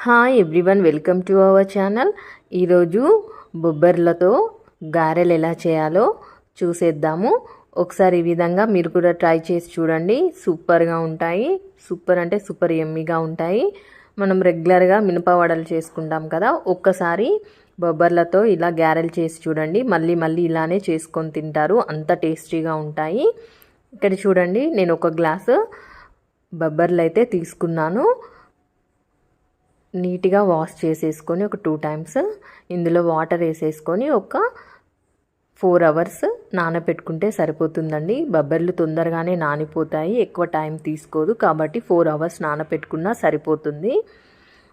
Hi everyone, welcome to our channel. ఈరోజు బొబ్బర్లతో గారెలు ఎలా చేయాలో చూసేద్దాము. ఒకసారి ఈ విధంగా మీరు కూడా ట్రై చేసి చూడండి. సూపర్గా ఉంటాయి. సూపర్ అంటే సూపర్ యమ్మీగా ఉంటాయి. మనం రెగ్యులర్గా మినప వడలు చేసుకుంటాం కదా, ఒక్కసారి బొబ్బర్లతో ఇలా గారెలు చేసి చూడండి. మళ్ళీ మళ్ళీ ఇలానే చేసుకొని తింటారు, అంత టేస్టీగా ఉంటాయి. ఇక్కడ చూడండి, నేను ఒక గ్లాసు బొబ్బర్లు అయితే తీసుకున్నాను. నీట్గా వాష్ చేసేసుకొని ఒక 2 టైమ్స్ ఇందులో వాటర్ వేసేసుకొని ఒక 4 అవర్స్ నానబెట్టుకుంటే సరిపోతుందండి. బొబ్బర్లు తొందరగానే నానిపోతాయి, ఎక్కువ టైం తీసుకోదు. కాబట్టి 4 అవర్స్ నానబెట్టుకున్నా సరిపోతుంది.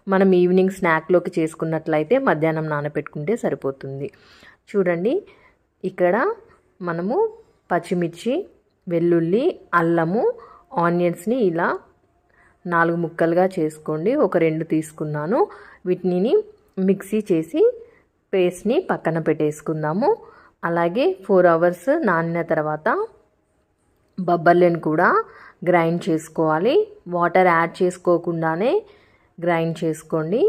మనం ఈవినింగ్ స్నాక్లోకి చేసుకున్నట్లయితే మధ్యాహ్నం నానబెట్టుకుంటే సరిపోతుంది. చూడండి, ఇక్కడ మనము పచ్చిమిర్చి, వెల్లుల్లి, అల్లము, ఆనియన్స్ని ఇలా 4 ముక్కలుగా చేసుకోండి. ఒక 2 తీసుకున్నాను. వీటిని మిక్సీ చేసి పేస్ట్ని పక్కన పెట్టేసుకుందాము. అలాగే 4 అవర్స్ నానిన తర్వాత బొబ్బర్లను కూడా గ్రైండ్ చేసుకోవాలి. వాటర్ యాడ్ చేసుకోకుండానే గ్రైండ్ చేసుకోండి.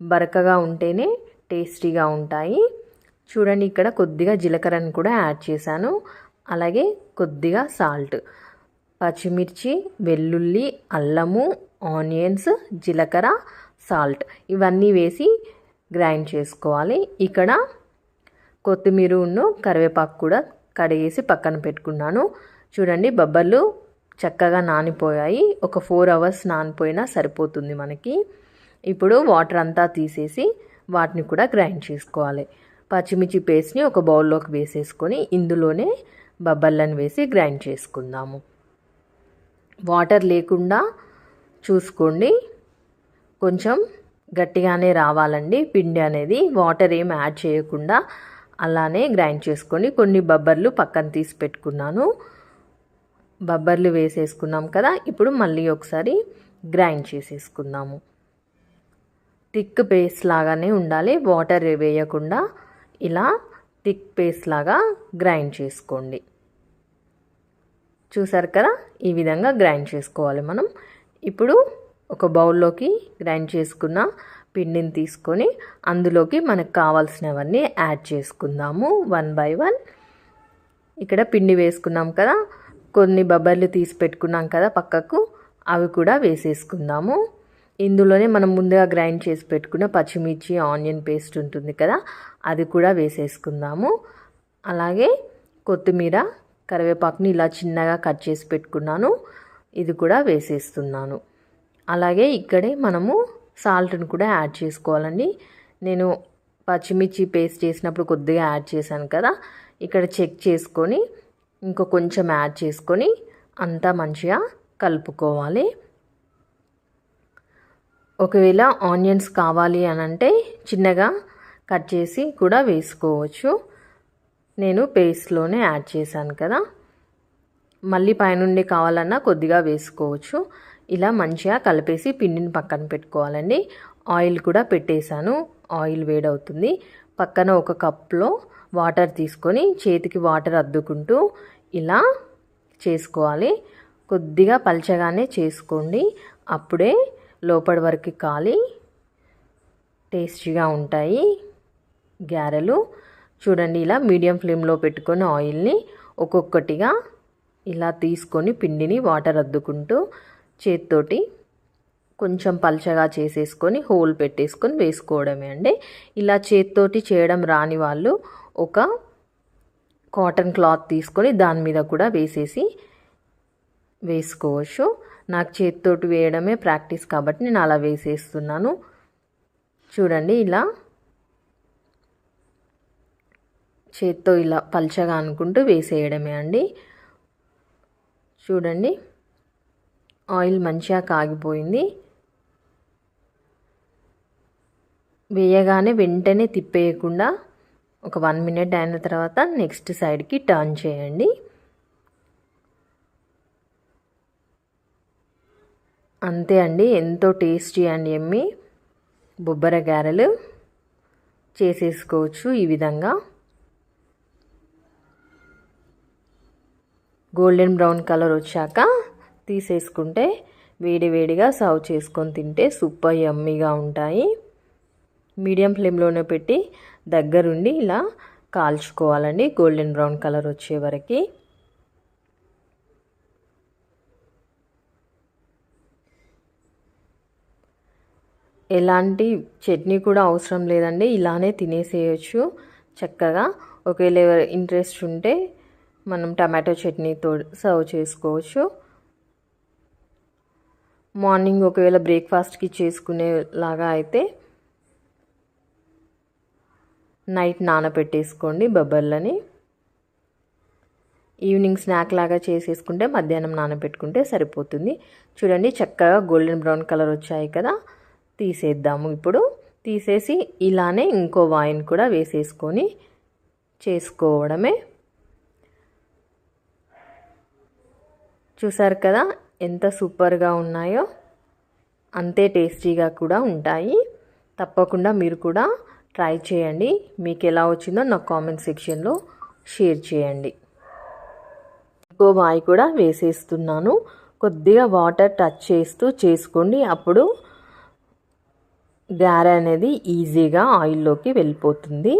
బరకగా ఉంటేనే టేస్టీగా ఉంటాయి. చూడండి, ఇక్కడ కొద్దిగా జీలకర్రను కూడా యాడ్ చేశాను. అలాగే కొద్దిగా సాల్ట్, పచ్చిమిర్చి, వెల్లుల్లి, అల్లము, ఆనియన్స్, జీలకర్ర, సాల్ట్ ఇవన్నీ వేసి గ్రైండ్ చేసుకోవాలి. ఇక్కడ కొత్తిమీరను కరివేపాకు కూడా కడిగేసి పక్కన పెట్టుకున్నాను. చూడండి, బొబ్బర్లు చక్కగా నానిపోయాయి. ఒక 4 అవర్స్ నానిపోయినా సరిపోతుంది మనకి. ఇప్పుడు వాటర్ అంతా తీసేసి వాటిని కూడా గ్రైండ్ చేసుకోవాలి. పచ్చిమిర్చి పేస్ట్ని ఒక బౌల్లోకి వేసేసుకొని ఇందులోనే బొబ్బర్లను వేసి గ్రైండ్ చేసుకుందాము. వాటర్ లేకుండా చూసుకోండి, కొంచెం గట్టిగానే రావాలండి పిండి అనేది. వాటర్ ఏం యాడ్ చేయకుండా అలానే గ్రైండ్ చేసుకొని కొన్ని బొబ్బర్లు పక్కన తీసి పెట్టుకున్నాను. బొబ్బర్లు వేసేసుకున్నాం కదా, ఇప్పుడు మళ్ళీ ఒకసారి గ్రైండ్ చేసేసుకుందాము. థిక్ పేస్ట్ లాగానే ఉండాలి, వాటర్ వేయకుండా ఇలా థిక్ పేస్ట్ లాగా గ్రైండ్ చేసుకోండి. చూసారు కదా, ఈ విధంగా గ్రైండ్ చేసుకోవాలి మనం. ఇప్పుడు ఒక బౌల్లోకి గ్రైండ్ చేసుకున్న పిండిని తీసుకొని అందులోకి మనకు కావాల్సినవన్నీ యాడ్ చేసుకుందాము 1 బై 1. ఇక్కడ పిండి వేసుకున్నాం కదా, కొన్ని బొబ్బర్లు తీసి పెట్టుకున్నాం కదా పక్కకు, అవి కూడా వేసేసుకుందాము. ఇందులోనే మనం ముందుగా గ్రైండ్ చేసి పెట్టుకున్న పచ్చిమిర్చి, ఆనియన్ పేస్ట్ ఉంటుంది కదా, అది కూడా వేసేసుకుందాము. అలాగే కొత్తిమీర, కరివేపాకుని ఇలా చిన్నగా కట్ చేసి పెట్టుకున్నాను, ఇది కూడా వేసేస్తున్నాను. అలాగే ఇక్కడే మనము సాల్ట్ని కూడా యాడ్ చేసుకోవాలండి. నేను పచ్చిమిర్చి పేస్ట్ చేసినప్పుడు కొద్దిగా యాడ్ చేశాను కదా, ఇక్కడ చెక్ చేసుకొని ఇంకో కొంచెం యాడ్ చేసుకొని అంతా మంచిగా కలుపుకోవాలి. ఒకవేళ ఆనియన్స్ కావాలి అని అంటే చిన్నగా కట్ చేసి కూడా వేసుకోవచ్చు. నేను పేస్ట్లోనే యాడ్ చేశాను కదా, మళ్ళీ పైనుండి కావాలన్నా కొద్దిగా వేసుకోవచ్చు. ఇలా మంచిగా కలిపేసి పిండిని పక్కన పెట్టుకోవాలండి. ఆయిల్ కూడా పెట్టేశాను, ఆయిల్ వేడవుతుంది. పక్కన ఒక కప్లో వాటర్ తీసుకొని చేతికి వాటర్ అద్దుకుంటూ ఇలా చేసుకోవాలి. కొద్దిగా పల్చగానే చేసుకోండి, అప్పుడే లోపటి వరకు కాలి టేస్టీగా ఉంటాయి గారెలు. చూడండి, ఇలా మీడియం ఫ్లేమ్లో పెట్టుకొని ఆయిల్ని ఒక్కొక్కటిగా ఇలా తీసుకొని పిండిని వాటర్ అద్దుకుంటూ చేతితోటి కొంచెం పల్చగా చేసేసుకొని హోల్ పెట్టేసుకొని వేసుకోవడమే అండి. ఇలా చేతితోటి చేయడం రాని వాళ్ళు ఒక కాటన్ క్లాత్ తీసుకొని దాని మీద కూడా వేసుకోవచ్చు. నాకు చేతితోటి వేయడమే ప్రాక్టీస్ కాబట్టి నేను అలా వేసేస్తున్నాను. చూడండి, ఇలా చేత్తో ఇలా పల్చగా అనుకుంటూ వేసేయడమే అండి. చూడండి, ఆయిల్ మంచిగా కాగిపోయింది. వేయగానే వెంటనే తిప్పేయకుండా ఒక 1 మినిట్ అయిన తర్వాత నెక్స్ట్ సైడ్కి టర్న్ చేయండి. అంతే అండి, ఎంతో టేస్టీ అండ్ యమ్మీ బొబ్బర గారెలు చేసేసుకోవచ్చు. ఈ విధంగా గోల్డెన్ బ్రౌన్ కలర్ వచ్చాక తీసేసుకుంటే వేడి వేడిగా సర్వ్ చేసుకొని తింటే సూపర్ యమ్మీగా ఉంటాయి. మీడియం ఫ్లేమ్లోనే పెట్టి దగ్గరుండి ఇలా కాల్చుకోవాలండి గోల్డెన్ బ్రౌన్ కలర్ వచ్చే వరకు. ఎలాంటి చట్నీ కూడా అవసరం లేదండి, ఇలానే తినేసేయచ్చు చక్కగా. ఒకవేళ ఇంట్రెస్ట్ ఉంటే మనం టమాటో చట్నీతో సర్వ్ చేసుకోవచ్చు. మార్నింగ్ ఒకవేళ బ్రేక్ఫాస్ట్కి చేసుకునేలాగా అయితే నైట్ నానబెట్టేసుకోండి బొబ్బర్లని. ఈవినింగ్ స్నాక్ లాగా చేసేసుకుంటే మధ్యాహ్నం నానబెట్టుకుంటే సరిపోతుంది. చూడండి చక్కగా గోల్డెన్ బ్రౌన్ కలర్ వచ్చాయి కదా, తీసేద్దాము. ఇప్పుడు తీసేసి ఇలానే ఇంకో వాయిన్ కూడా వేసేసుకొని చేసుకోవడమే. చూసారు కదా ఎంత సూపర్గా ఉన్నాయో, అంతే టేస్టీగా కూడా ఉంటాయి. తప్పకుండా మీరు కూడా ట్రై చేయండి. మీకు ఎలా వచ్చిందో నాకు కామెంట్ సెక్షన్లో షేర్ చేయండి. ఇంకో వాయి కూడా వేసేస్తున్నాను. కొద్దిగా వాటర్ టచ్ చేస్తూ చేసుకోండి, అప్పుడు గారె అనేది ఈజీగా ఆయిల్లోకి వెళ్ళిపోతుంది.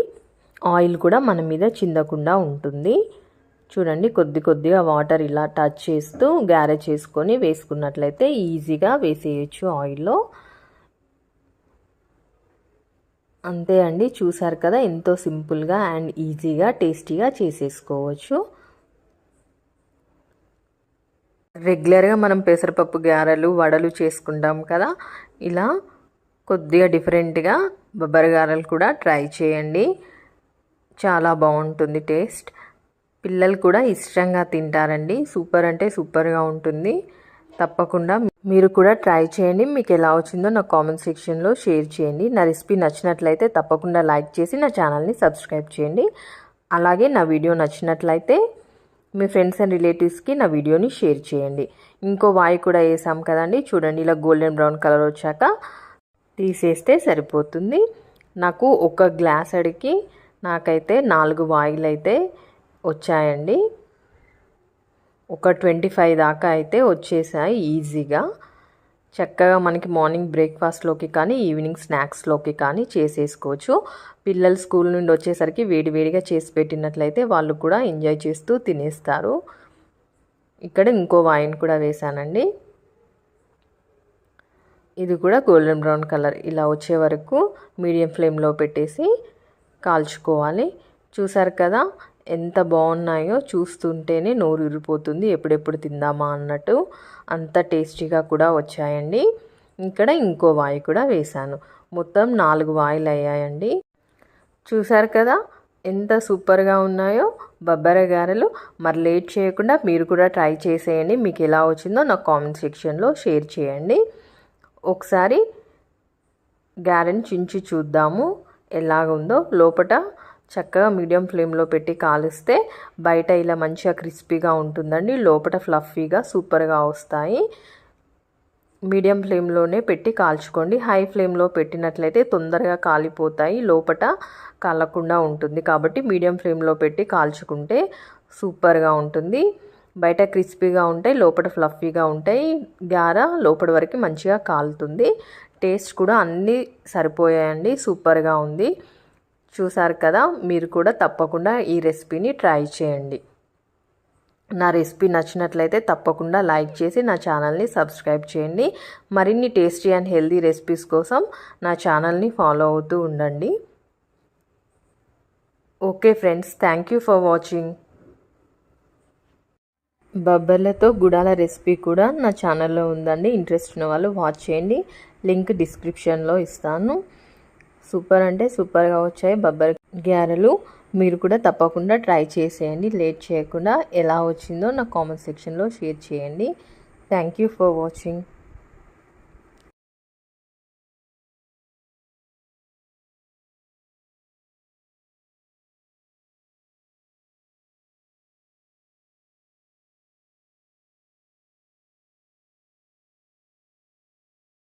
ఆయిల్ కూడా మన మీద చిందకుండా ఉంటుంది. చూడండి కొద్దిగా వాటర్ ఇలా టచ్ చేస్తూ గారె చేసుకొని వేసుకున్నట్లయితే ఈజీగా వేసేయచ్చు ఆయిల్లో. అంతే అండి, చూసారు కదా ఎంతో సింపుల్గా అండ్ ఈజీగా టేస్టీగా చేసేసుకోవచ్చు. రెగ్యులర్గా మనం పెసరపప్పు గారెలు వడలు చేసుకుంటాం కదా, ఇలా కొద్దిగా డిఫరెంట్గా బొబ్బరి గారెలు కూడా ట్రై చేయండి. చాలా బాగుంటుంది టేస్ట్. పిల్లలు కూడా ఇష్టంగా తింటారండి. సూపర్ అంటే సూపర్గా ఉంటుంది. తప్పకుండా మీరు కూడా ట్రై చేయండి. మీకు ఎలా వచ్చిందో నా కామెంట్ సెక్షన్లో షేర్ చేయండి. నా రెసిపీ నచ్చినట్లయితే తప్పకుండా లైక్ చేసి నా ఛానల్ని సబ్స్క్రైబ్ చేయండి. అలాగే నా వీడియో నచ్చినట్లయితే మీ ఫ్రెండ్స్ అండ్ రిలేటివ్స్కి నా వీడియోని షేర్ చేయండి. ఇంకో వాయి కూడా వేసాం కదండి, చూడండి ఇలా గోల్డెన్ బ్రౌన్ కలర్ వచ్చాక తీసేస్తే సరిపోతుంది. నాకు ఒక గ్లాస్ అడికి నాకైతే 4 వాయిలు అయితే వచ్చాయండి. ఒక 25 దాకా అయితే వచ్చేసాయి ఈజీగా. చక్కగా మనకి మార్నింగ్ బ్రేక్ఫాస్ట్లోకి కానీ ఈవినింగ్ స్నాక్స్లోకి కానీ చేసేసుకోవచ్చు. పిల్లలు స్కూల్ నుండి వచ్చేసరికి వేడివేడిగా చేసి పెట్టినట్లయితే వాళ్ళు కూడా ఎంజాయ్ చేస్తూ తినేస్తారు. ఇక్కడ ఇంకో వాయిన్ కూడా వేసానండి. ఇది కూడా గోల్డెన్ బ్రౌన్ కలర్ ఇలా వచ్చే వరకు మీడియం ఫ్లేమ్లో పెట్టేసి కాల్చుకోవాలి. చూసారు కదా ఎంత బాగున్నాయో, చూస్తుంటేనే నోరు ఊరిపోతుంది ఎప్పుడెప్పుడు తిందామా అన్నట్టు. అంత టేస్టీగా కూడా వచ్చాయండి. ఇక్కడ ఇంకో వాయి కూడా వేసాను. మొత్తం 4 వాయిలు అయ్యాయండి. చూసారు కదా ఎంత సూపర్గా ఉన్నాయో బొబ్బరి గారెలు. మరి లేట్ చేయకుండా మీరు కూడా ట్రై చేసేయండి. మీకు ఎలా వచ్చిందో నాకు కామెంట్ సెక్షన్లో షేర్ చేయండి. ఒకసారి గారెని చించి చూద్దాము ఎలాగుందో. లోపల చక్కగా మీడియం ఫ్లేమ్లో పెట్టి కాలిస్తే బయట ఇలా మంచిగా క్రిస్పీగా ఉంటుందండి, లోపల ఫ్లఫీగా సూపర్గా వస్తాయి. మీడియం ఫ్లేమ్లోనే పెట్టి కాల్చుకోండి. హై ఫ్లేమ్లో పెట్టినట్లయితే తొందరగా కాలిపోతాయి, లోపల కాలకుండా ఉంటుంది. కాబట్టి మీడియం ఫ్లేమ్లో పెట్టి కాల్చుకుంటే సూపర్గా ఉంటుంది. బయట క్రిస్పీగా ఉంటాయి, లోపల ఫ్లఫీగా ఉంటాయి. గార లోపల వరకు మంచిగా కాలుతుంది. టేస్ట్ కూడా అన్నీ సరిపోయాయండి, సూపర్గా ఉంది. చూసారు కదా, మీరు కూడా తప్పకుండా ఈ రెసిపీని ట్రై చేయండి. నా రెసిపీ నచ్చినట్లయితే తప్పకుండా లైక్ చేసి నా ఛానల్ని సబ్స్క్రైబ్ చేయండి. మరిన్ని టేస్టీ అండ్ హెల్తీ రెసిపీస్ కోసం నా ఛానల్ని ఫాలో అవుతూ ఉండండి. Okay friends, thank you for watching. బొబ్బర్లతో గుడాల రెసిపీ కూడా నా ఛానల్లో ఉందండి. ఇంట్రెస్ట్ ఉన్న వాళ్ళు వాచ్ చేయండి. లింక్ డిస్క్రిప్షన్లో ఇస్తాను. సూపర్ అంటే సూపర్గా వచ్చాయి బొబ్బరి గారెలు. మీరు కూడా తప్పకుండా ట్రై చేసేయండి. లేట్ చేయకుండా ఎలా వచ్చిందో నా కామెంట్ సెక్షన్లో షేర్ చేయండి. Thank you for watching.